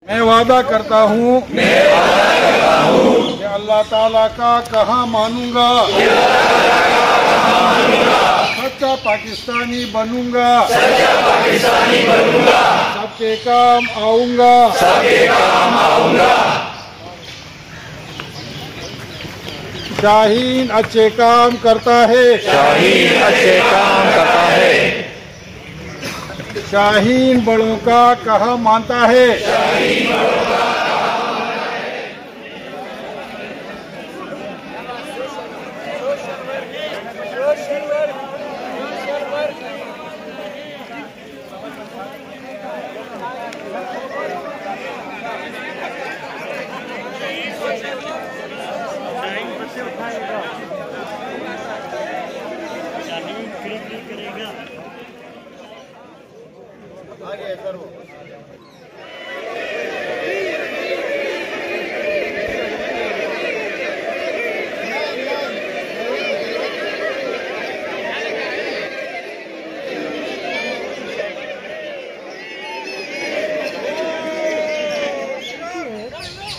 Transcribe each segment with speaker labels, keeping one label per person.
Speaker 1: میں وعدہ کرتا ہوں کہ اللہ تعالیٰ کا کہاں مانوں گا، سچا پاکستانی بنوں گا، سب کے کام آؤں گا۔ شاہین اچھے کام کرتا ہے،
Speaker 2: شاہین اچھے کام کرتا ہے،
Speaker 1: شاہین بڑوں کا کہا مانتا ہے۔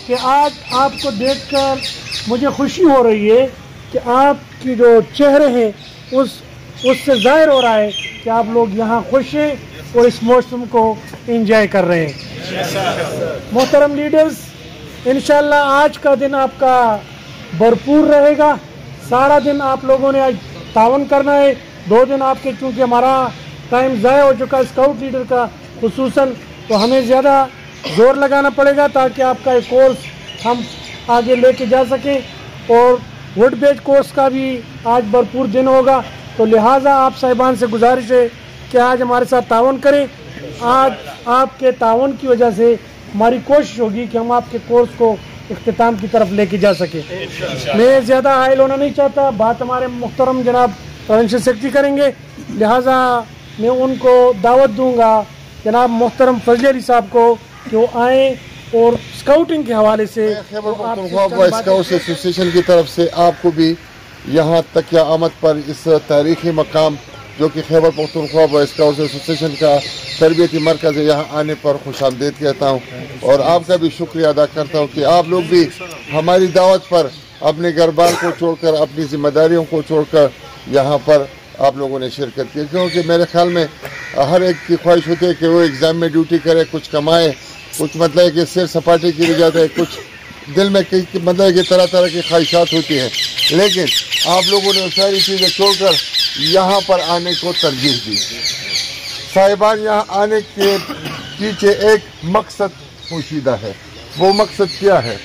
Speaker 3: کہ آج آپ کو دیکھ کر مجھے خوشی ہو رہی ہے کہ آپ کی جو چہرے ہیں اس سے ظاہر ہو رہا ہے کہ آپ لوگ یہاں خوش ہیں اور اس موسم کو انجوائے کر رہے ہیں۔ محترم لیڈرز، انشاءاللہ آج کا دن آپ کا بھرپور رہے گا۔ سارا دن آپ لوگوں نے آج تعاون کرنا ہے۔ 2 دن آپ کے چونکہ ہمارا ٹائم ضائع ہو چکا اسکاؤٹ لیڈر کا خصوصاً، تو ہمیں زیادہ زور لگانا پڑے گا تاکہ آپ کا ایک کورس ہم آگے لے کے جا سکیں، اور ووڈ بیج کورس کا بھی آج بھرپور دن ہوگا، تو لہٰذا آپ صاحبان سے گزارش ہے کہ آج ہمارے ساتھ تعاون کریں۔ آج آپ کے تعاون کی وجہ سے ہماری کوشش ہوگی کہ ہم آپ کے کورس کو اختتام کی طرف لے کے جا سکیں۔ میں زیادہ حائل ہونا نہیں چاہتا، بات ہمارے محترم جناب پروونشل سیکرٹری کریں گے، لہٰذا میں ان کو دعوت دوں گا جناب محترم فضل علی صاحب کو کہ وہ آئیں اور اسکاؤٹنگ کے حوالے سے
Speaker 4: خیبر پختونخوا اسکاؤٹس ایسوسیشن کی طرف سے آپ کو بھی یہاں تک یا آمد پر اس تاریخی مقام جو کہ خیبر پختونخوا اسکاؤٹس ایسوسیشن کا تربیتی مرکز ہے، یہاں آنے پر خوش آمدید کہتا ہوں، اور آپ کا بھی شکریہ ادا کرتا ہوں کہ آپ لوگ بھی ہماری دعوت پر اپنے گھر بار کو چھوڑ کر، اپنی ذمہ داریوں کو چھوڑ کر یہاں پر آپ لوگوں نے شرکت کی، کیونکہ میرے خیال میں ہر ایک کی خواہش ہوتی ہے کہ وہ ایگزام میں ڈیوٹی کرے، کچھ کمائے، کچھ مطلب کہ سیر سپاٹے کے لیے جاتا ہے، کچھ دل میں مطلب کہ طرح طرح کی خواہشات ہوتی ہیں، لیکن آپ لوگوں نے ساری چیزیں چھوڑ کر یہاں پر آنے کو ترجیح دی۔ صاحبان، یہاں آنے کے پیچھے ایک مقصد پوشیدہ ہے۔ وہ مقصد کیا ہے؟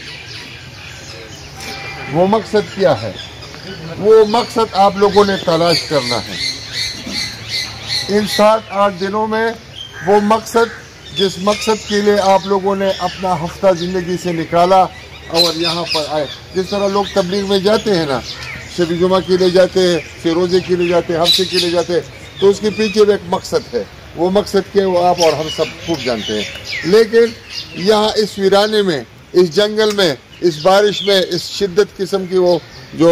Speaker 4: وہ مقصد کیا ہے؟ وہ مقصد آپ لوگوں نے تلاش کرنا ہے ان 7-8 دنوں میں۔ وہ مقصد جس مقصد کے لیے آپ لوگوں نے اپنا ہفتہ زندگی سے نکالا اور یہاں پر آئے، جس طرح لوگ تبلیغ میں جاتے ہیں نا، شب جمعہ کے لیے جاتے ہیں، پھر روزے کے لیے جاتے ہیں، ہفتے کے لیے جاتے ہیں، تو اس کے پیچھے بھی ایک مقصد ہے۔ وہ مقصد کے وہ آپ اور ہم سب خوب جانتے ہیں، لیکن یہاں اس ویرانے میں، اس جنگل میں، اس بارش میں، اس شدت قسم کی وہ جو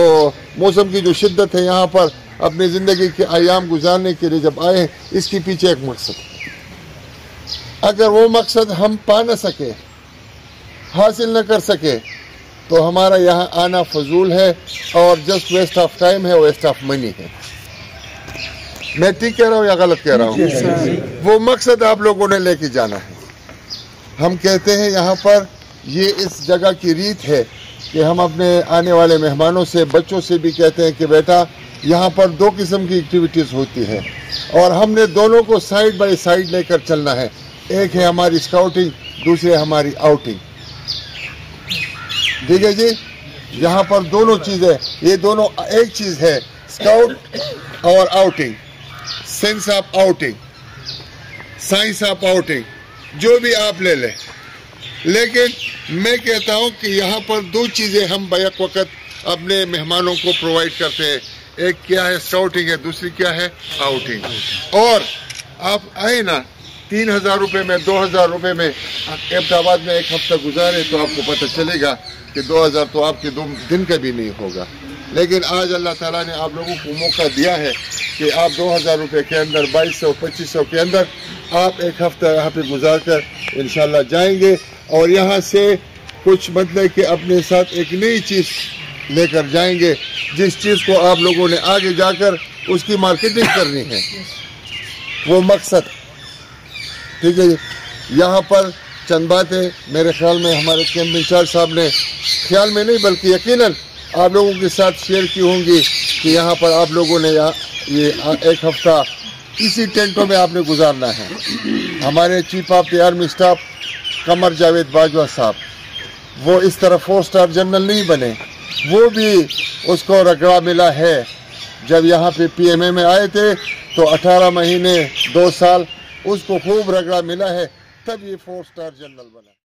Speaker 4: موسم کی جو شدت ہے، یہاں پر اپنی زندگی کے ایام گزارنے کے لیے جب آئے، اس کے پیچھے ایک مقصد ہے۔ اگر وہ مقصد ہم پا نہ سکے، حاصل نہ کر سکے، تو ہمارا یہاں آنا فضول ہے اور جسٹ ویسٹ آف ٹائم ہے، ویسٹ آف منی ہے۔ میں ٹھیک کہہ رہا ہوں یا غلط کہہ رہا ہوں؟ وہ مقصد آپ لوگوں نے لے کے جانا ہے۔ ہم کہتے ہیں یہاں پر، یہ اس جگہ کی ریت ہے کہ ہم اپنے آنے والے مہمانوں سے، بچوں سے بھی کہتے ہیں کہ بیٹا یہاں پر 2 قسم کی ایکٹیویٹیز ہوتی ہے، اور ہم نے دونوں کو سائیڈ بائی سائیڈ لے کر چلنا ہے۔ ایک ہے ہماری اسکاؤٹنگ، دوسری ہے ہماری آؤٹنگ۔ ٹھیک ہے جی؟ یہاں پر دونوں چیزیں، یہ دونوں ایک چیز ہے، اسکاؤٹ اور outing, sense of outing, science of outing, جو بھی آپ لے لیں، لیکن میں کہتا ہوں کہ یہاں پر 2 چیزیں ہم بیک وقت اپنے مہمانوں کو پرووائڈ کرتے ہیں۔ ایک کیا ہے؟ اسکاؤٹنگ ہے، دوسری کیا ہے؟ آؤٹنگ۔ اور آپ آئے نا 3000 روپے میں، 2000 روپے میں ایبٹ آباد میں ایک ہفتہ گزارے تو آپ کو پتہ چلے گا کہ 2000 تو آپ کے 2 دن کا بھی نہیں ہوگا، لیکن آج اللہ تعالیٰ نے آپ لوگوں کو موقع دیا ہے کہ آپ 2000 روپے کے اندر 2200 2500 کے اندر آپ ایک ہفتہ یہاں پہ گزار کر انشاءاللہ جائیں گے اور یہاں سے کچھ مطلب کہ اپنے ساتھ ایک نئی چیز لے کر جائیں گے، جس چیز کو آپ لوگوں نے آگے جا کر اس کی مارکیٹنگ کرنی ہے، وہ مقصد. ٹھیک ہے جی. یہاں پر چند باتیں میرے خیال میں ہمارے کیمپ انچارج صاحب نے خیال میں نہیں بلکہ یقیناً آپ لوگوں کے ساتھ شیئر کی ہوں گی کہ یہاں پر آپ لوگوں نے یہ ایک ہفتہ اسی ٹینٹوں میں آپ نے گزارنا ہے. ہمارے chief of the army staff Qamar Javed Bajwa صاحب وہ اس طرح 4 اسٹار جنرل نہیں بنے، وہ بھی اس کو رگڑا ملا ہے. جب یہاں پہ PMA میں آئے تھے تو 18 مہینے 2 سال اس کو خوب رگڑا ملا ہے، تب یہ 4 اسٹار جنرل بنا.